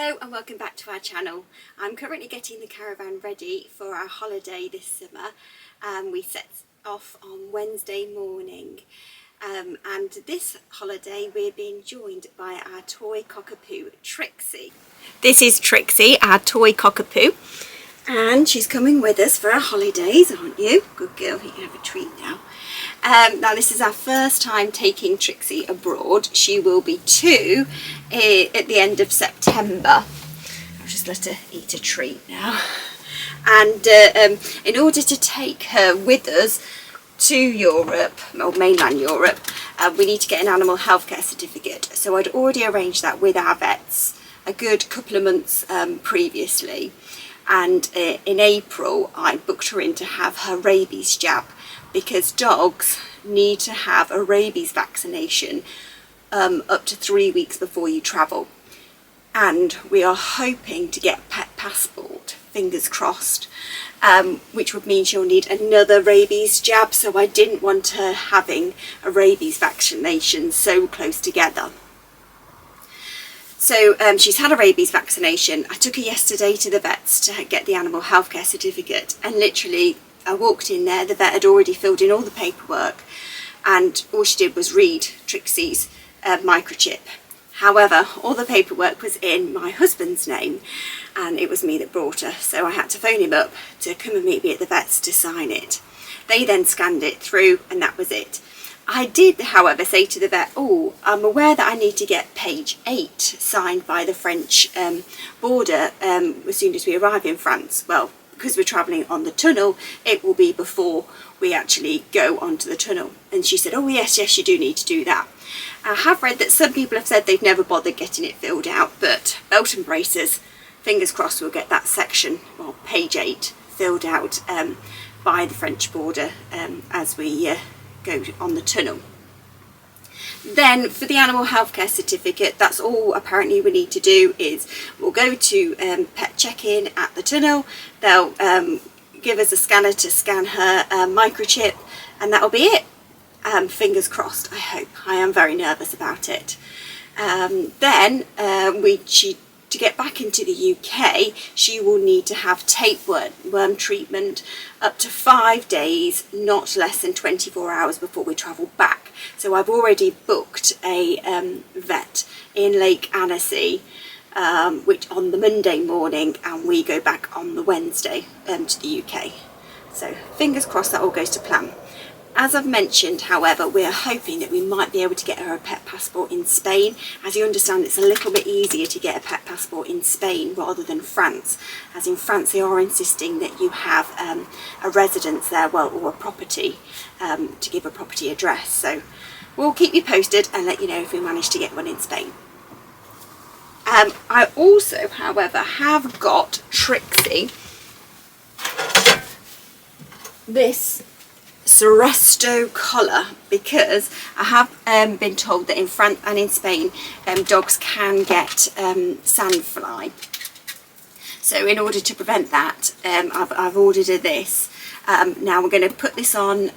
Hello and welcome back to our channel. I'm currently getting the caravan ready for our holiday this summer. We set off on Wednesday morning and this holiday we're being joined by our toy cockapoo Trixie. This is Trixie, our toy cockapoo, and she's coming with us for our holidays, aren't you? Good girl, you can have a treat now. Now this is our first time taking Trixie abroad. She will be 2 at the end of September. I'll just let her eat a treat now. And in order to take her with us to Europe, or mainland Europe, we need to get an animal healthcare certificate. So I'd already arranged that with our vets a good couple of months previously. And in April I booked her in to have her rabies jab, because dogs need to have a rabies vaccination up to 3 weeks before you travel. And we are hoping to get pet passport, fingers crossed, which would mean she'll need another rabies jab, so I didn't want her having a rabies vaccination so close together. So she's had a rabies vaccination. I took her yesterday to the vets to get the animal healthcare certificate, and literally I walked in there, the vet had already filled in all the paperwork, and all she did was read Trixie's microchip. However, all the paperwork was in my husband's name, and it was me that brought her, so I had to phone him up to come and meet me at the vet's to sign it. They then scanned it through, and that was it. I did, however, say to the vet, oh, I'm aware that I need to get page 8 signed by the French border as soon as we arrive in France. Well, because we're travelling on the tunnel, it will be before we actually go onto the tunnel. And she said, oh yes, you do need to do that. I have read that some people have said they've never bothered getting it filled out, but belt and braces, fingers crossed we'll get that section, well, page 8, filled out by the French border as we go on the tunnel. Then for the animal healthcare certificate, that's all apparently we need to do is we'll go to pet check-in at the tunnel. They'll give us a scanner to scan her microchip, and that'll be it. Fingers crossed, I hope. I am very nervous about it. Then to get back into the UK, she will need to have tapeworm treatment up to 5 days, not less than 24 hours before we travel back. So I've already booked a vet in Lake Annecy, which on the Monday morning, and we go back on the Wednesday to the UK. So fingers crossed that all goes to plan. As I've mentioned, however, we're hoping that we might be able to get her a pet passport in Spain. As you understand, it's a little bit easier to get a pet passport in Spain rather than France, as in France they are insisting that you have a residence there, well, or a property, to give a property address. So we'll keep you posted and let you know if we manage to get one in Spain. I also, however, have got Trixie this Ceresto collar, because I have been told that in France and in Spain dogs can get sandfly. So in order to prevent that, I've ordered her this. Now we're going to put this on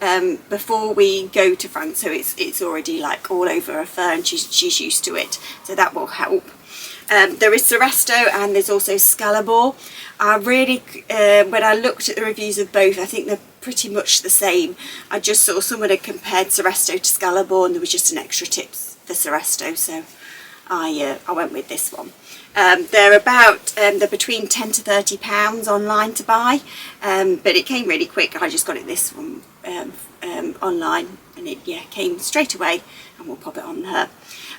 before we go to France, so it's already like all over her fur and she's used to it, so that will help. There is Ceresto and there's also Scalabor. I really, when I looked at the reviews of both, I think they're pretty much the same. I just saw someone had compared Ceresto to Scalabor, and there was just an extra tip for Ceresto, so I went with this one. They're between £10 to £30 online to buy, but it came really quick. I just got it this one online, and it came straight away, and we'll pop it on her.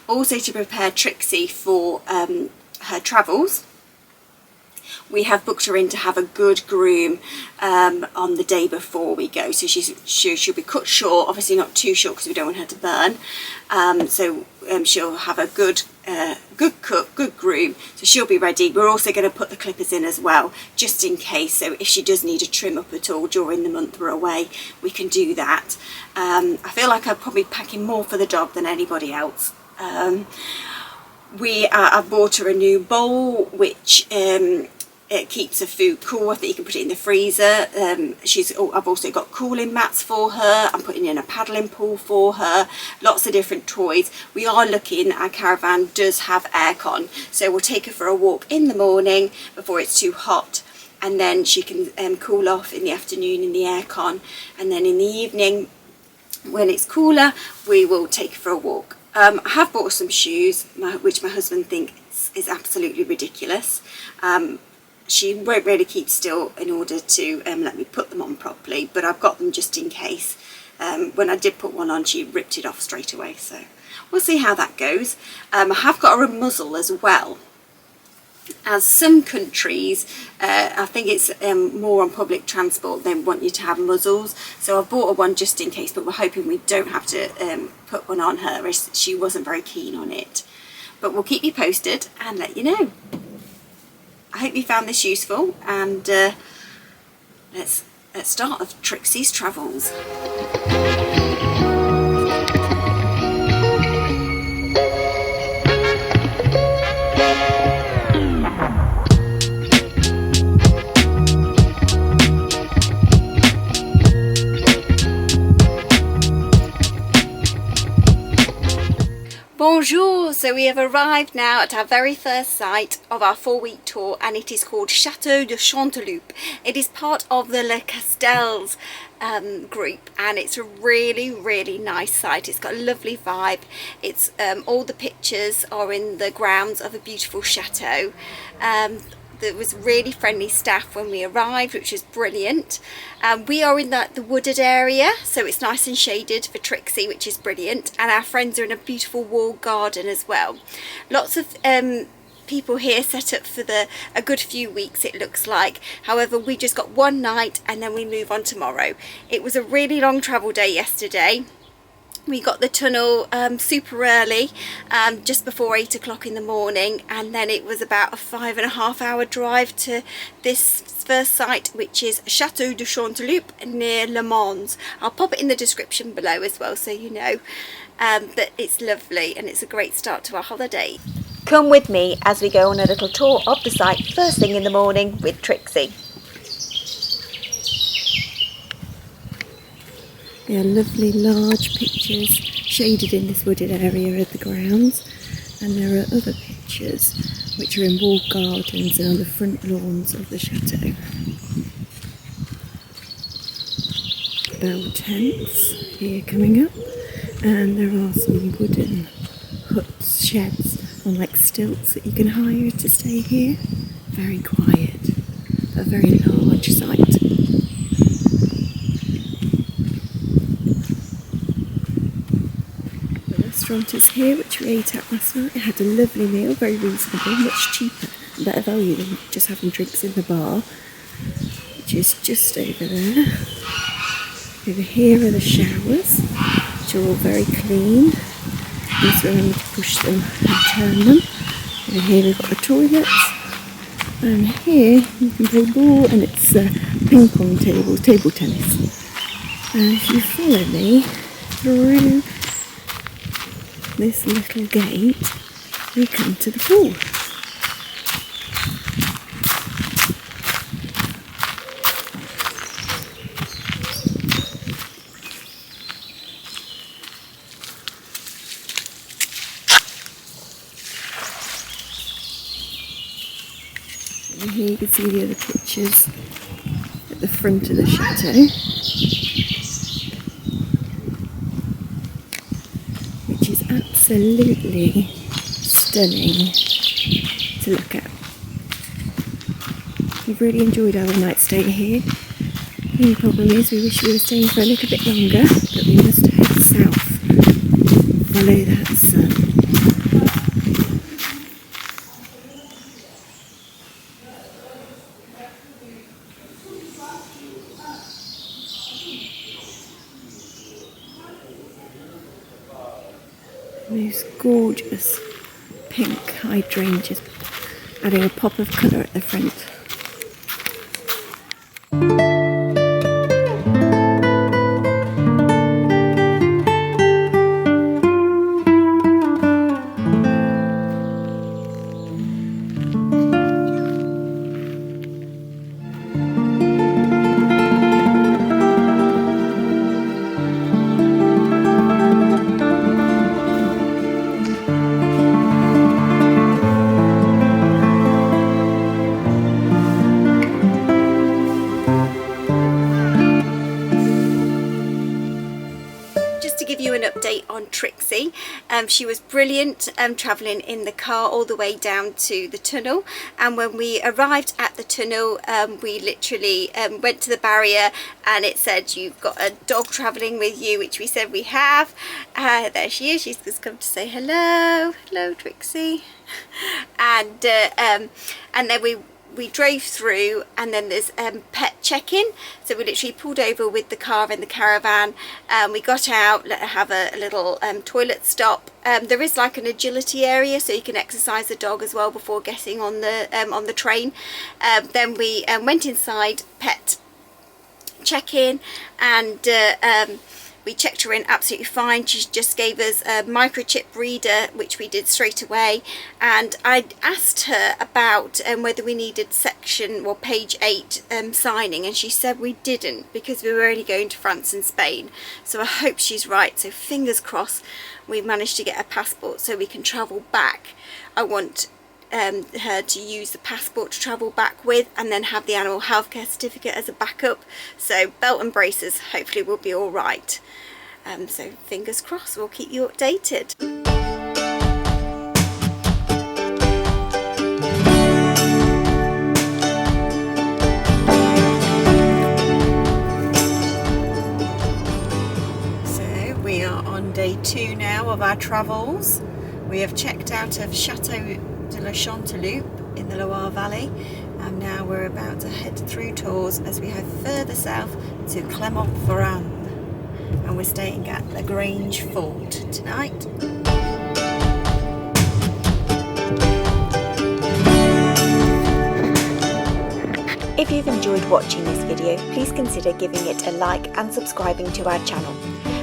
Also, to prepare Trixie for her travels, we have booked her in to have a good groom on the day before we go. So she'll be cut short, obviously not too short because we don't want her to burn. So she'll have a good cut, good groom, so she'll be ready. We're also going to put the clippers in as well, just in case. So if she does need a trim up at all during the month we're away, we can do that. I feel like I'm probably packing more for the dog than anybody else. I bought her a new bowl, which it keeps the food cool. I think you can put it in the freezer. I've also got cooling mats for her. I'm putting in a paddling pool for her. Lots of different toys. We are looking, our caravan does have aircon, so we'll take her for a walk in the morning before it's too hot, and then she can cool off in the afternoon in the aircon, and then in the evening when it's cooler we will take her for a walk. I have bought some shoes which my husband thinks is absolutely ridiculous. She won't really keep still in order to let me put them on properly, but I've got them just in case. When I did put one on, she ripped it off straight away, so we'll see how that goes. I have got her a muzzle as well. As some countries, I think it's more on public transport, they want you to have muzzles, so I bought her one just in case, but we're hoping we don't have to put one on her, as she wasn't very keen on it. But we'll keep you posted and let you know. I hope you found this useful, and let's start of Trixie's travels. Bonjour! So we have arrived now at our very first site of our 4-week tour, and it is called Chateau de Chanteloup. It is part of the Le Castels group, and it's a really nice site. It's got a lovely vibe. It's all the pictures are in the grounds of a beautiful chateau. There was really friendly staff when we arrived, which was brilliant. We are in the wooded area, so it's nice and shaded for Trixie, which is brilliant, and our friends are in a beautiful walled garden as well. Lots of people here set up for a good few weeks, it looks like. However, we just got one night and then we move on tomorrow. It was a really long travel day yesterday. We got the tunnel super early, just before 8 o'clock in the morning, and then it was about a 5.5 hour drive to this first site, which is Chateau de Chanteloup near Le Mans. I'll pop it in the description below as well, so you know. But it's lovely and it's a great start to our holiday. Come with me as we go on a little tour of the site first thing in the morning with Trixie. They are lovely large pictures shaded in this wooded area of the grounds, and there are other pictures which are in walled gardens and on the front lawns of the chateau. Bell tents here coming up, and there are some wooden huts, sheds on like stilts that you can hire to stay here. Very quiet, a very large site. Restaurant is here, which we ate at last night. I had a lovely meal, very reasonable, much cheaper and better value than just having drinks in the bar, which is just over there. Over here are the showers, which are all very clean. Just remember to push them and turn them. Over here we've got the toilets, and here you can play ball, and it's ping pong table, table tennis. And if you follow me through this little gate, we come to the pool. And here you can see the other pictures at the front of the chateau, which is absolutely stunning to look at. We've really enjoyed our night stay here. The only problem is we wish we were staying for a little bit longer, but we must head south, follow that sun. Those gorgeous pink hydrangeas, adding a pop of colour at the front. Trixie. She was brilliant, travelling in the car all the way down to the tunnel, and when we arrived at the tunnel we literally went to the barrier and it said, "You've got a dog travelling with you," which we said we have. There she is, she's just come to say hello. Hello Trixie. And then we drove through, and then there's pet check-in, so we literally pulled over with the car in the caravan, we got out, let her have a little toilet stop. There is like an agility area so you can exercise the dog as well before getting on the train. Then we went inside, pet check-in, and we checked her in absolutely fine. She just gave us a microchip reader, which we did straight away. And I asked her about whether we needed section or page 8 signing, and she said we didn't because we were only going to France and Spain. So I hope she's right. So fingers crossed we've managed to get a passport so we can travel back. I want her to use the passport to travel back with, and then have the animal healthcare certificate as a backup. So belt and braces, hopefully we'll be all right. So fingers crossed, we'll keep you updated. So we are on day 2 now of our travels. We have checked out of Chateau de la Chanteloup in the Loire Valley, and now we're about to head through Tours as we head further south to Clermont-Ferrand, and we're staying at the Grange Fort tonight. If you've enjoyed watching this video, please consider giving it a like and subscribing to our channel.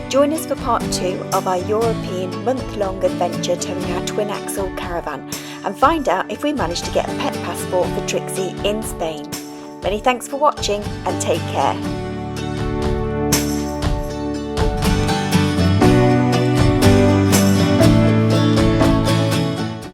Join us for part 2 of our European month-long adventure towing our twin-axle caravan, and find out if we managed to get a pet passport for Trixie in Spain. Many thanks for watching, and take care.